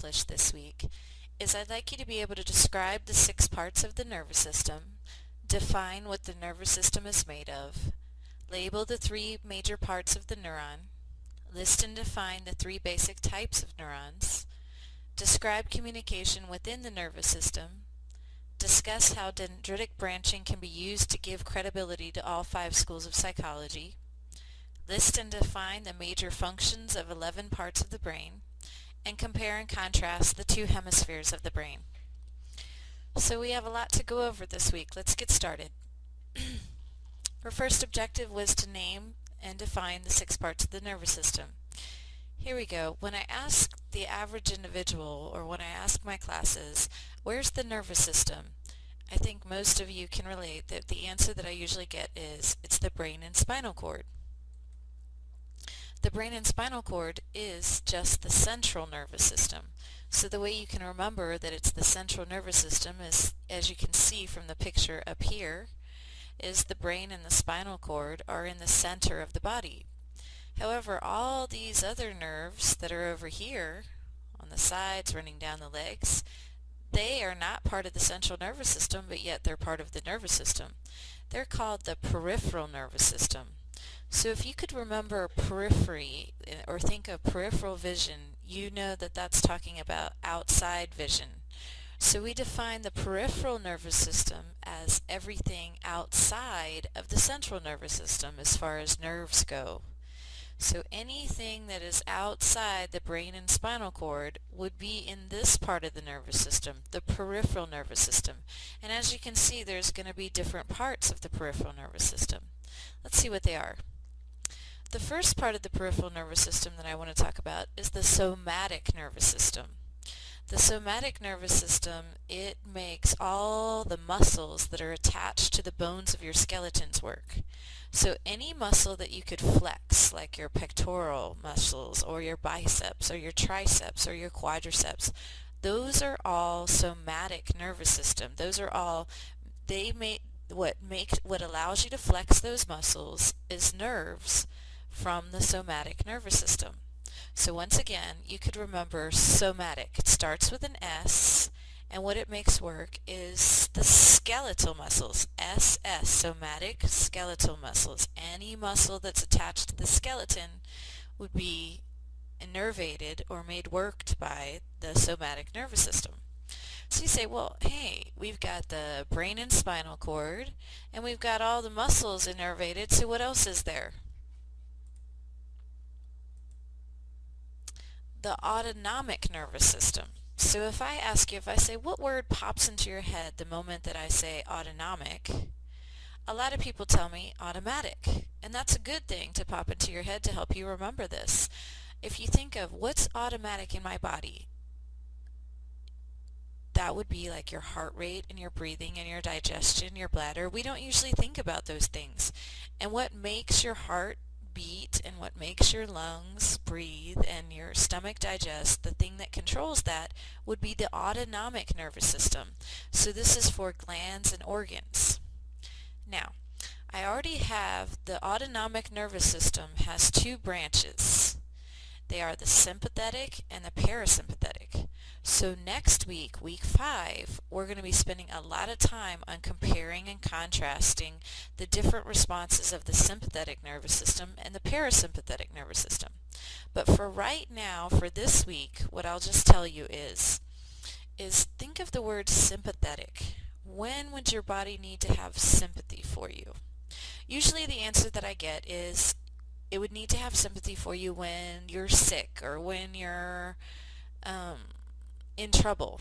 accomplish this week is I'd like you to be able to describe the 6 parts of the nervous system, define what the nervous system is made of, label the 3 major parts of the neuron, list and define the 3 basic types of neurons, describe communication within the nervous system, discuss how dendritic branching can be used to give credibility to all 5 schools of psychology, list and define the major functions of 11 parts of the brain, and compare and contrast the 2 hemispheres of the brain. So we have a lot to go over this week. Let's get started. Our first objective was to name and define the 6 parts of the nervous system. Here we go. When I ask the average individual, or when I ask my classes, where's the nervous system? I think most of you can relate that the answer that I usually get is, it's the brain and spinal cord. The brain and spinal cord is just the central nervous system. So the way you can remember that it's the central nervous system is, as you can see from the picture up here, is the brain and the spinal cord are in the center of the body. However, all these other nerves that are over here on the sides running down the legs, they are not part of the central nervous system, but yet they're part of the nervous system. They're called the peripheral nervous system. So if you could remember periphery or think of peripheral vision, you know that that's talking about outside vision. So we define the peripheral nervous system as everything outside of the central nervous system as far as nerves go. So anything that is outside the brain and spinal cord would be in this part of the nervous system, the peripheral nervous system. And as you can see, there's going to be different parts of the peripheral nervous system. Let's see what they are. The first part of the peripheral nervous system that I want to talk about is the somatic nervous system. The somatic nervous system, it makes all the muscles that are attached to the bones of your skeletons work. So any muscle that you could flex, like your pectoral muscles or your biceps or your triceps or your quadriceps, those are all somatic nervous system. Those are all, what allows you to flex those muscles is nerves from the somatic nervous system. So once again, you could remember somatic. It starts with an S, and what it makes work is the skeletal muscles. SS, somatic skeletal muscles. Any muscle that's attached to the skeleton would be innervated or made worked by the somatic nervous system. So you say, well, hey, we've got the brain and spinal cord, and we've got all the muscles innervated, so what else is there? The autonomic nervous system. So if I ask you, if I say, what word pops into your head the moment that I say autonomic, a lot of people tell me automatic. And that's a good thing to pop into your head to help you remember this. If you think of what's automatic in my body, that would be like your heart rate and your breathing and your digestion, your bladder. We don't usually think about those things. And what makes your heart beat and what makes your lungs breathe and your stomach digest, the thing that controls that would be the autonomic nervous system. So this is for glands and organs. Now, I already have the autonomic nervous system has 2 branches. They are the sympathetic and the parasympathetic. So next week, week 5, we're going to be spending a lot of time on comparing and contrasting the different responses of the sympathetic nervous system and the parasympathetic nervous system. But for right now, for this week, what I'll just tell you is think of the word sympathetic. When would your body need to have sympathy for you? Usually the answer that I get is it would need to have sympathy for you when you're sick or when you're in trouble.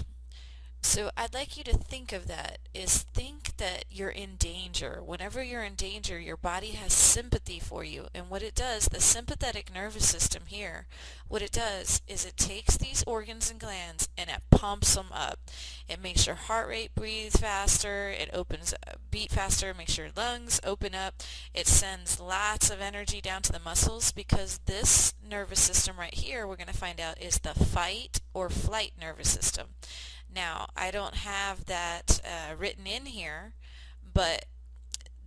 So I'd like you to think of that, is think that you're in danger. Whenever you're in danger, your body has sympathy for you. And what it does, the sympathetic nervous system here, what it does is it takes these organs and glands and it pumps them up. It makes your heart rate breathe faster, it opens beat faster, makes your lungs open up. It sends lots of energy down to the muscles because this nervous system right here, we're going to find out, is the fight or flight nervous system. Now, I don't have that written in here, but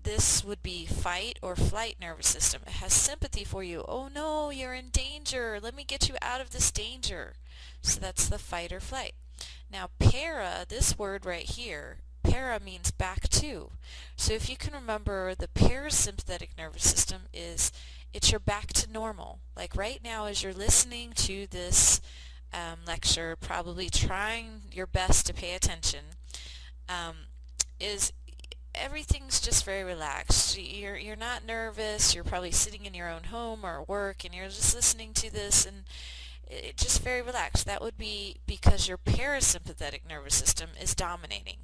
this would be fight or flight nervous system. It has sympathy for you. Oh no, you're in danger. Let me get you out of this danger. So that's the fight or flight. Now para, this word right here, para means back to. So if you can remember, the parasympathetic nervous system it's your back to normal. Like right now as you're listening to this lecture, probably trying your best to pay attention, is everything's just very relaxed. You're not nervous. You're probably sitting in your own home or work and you're just listening to this and it's just very relaxed. That would be because your parasympathetic nervous system is dominating.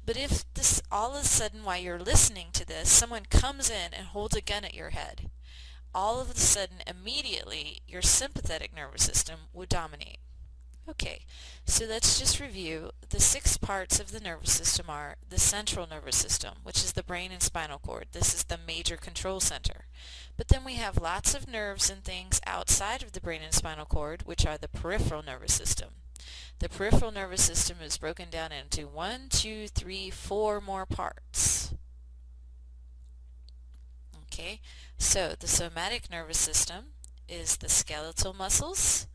But if this all of a sudden while you're listening to this, someone comes in and holds a gun at your head, all of a sudden immediately your sympathetic nervous system would dominate. Okay, so let's just review. The 6 parts of the nervous system are the central nervous system, which is the brain and spinal cord. This is the major control center. But then we have lots of nerves and things outside of the brain and spinal cord, which are the peripheral nervous system. The peripheral nervous system is broken down into 1, 2, 3, 4 more parts. Okay, so the somatic nervous system is the skeletal muscles.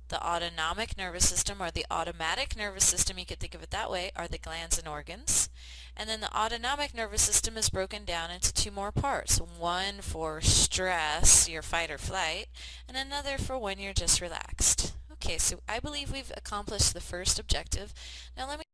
The autonomic nervous system, or the automatic nervous system, you could think of it that way, are the glands and organs. And then the autonomic nervous system is broken down into 2 more parts. One for stress, your fight or flight, and another for when you're just relaxed. Okay, so I believe we've accomplished the first objective. Now let me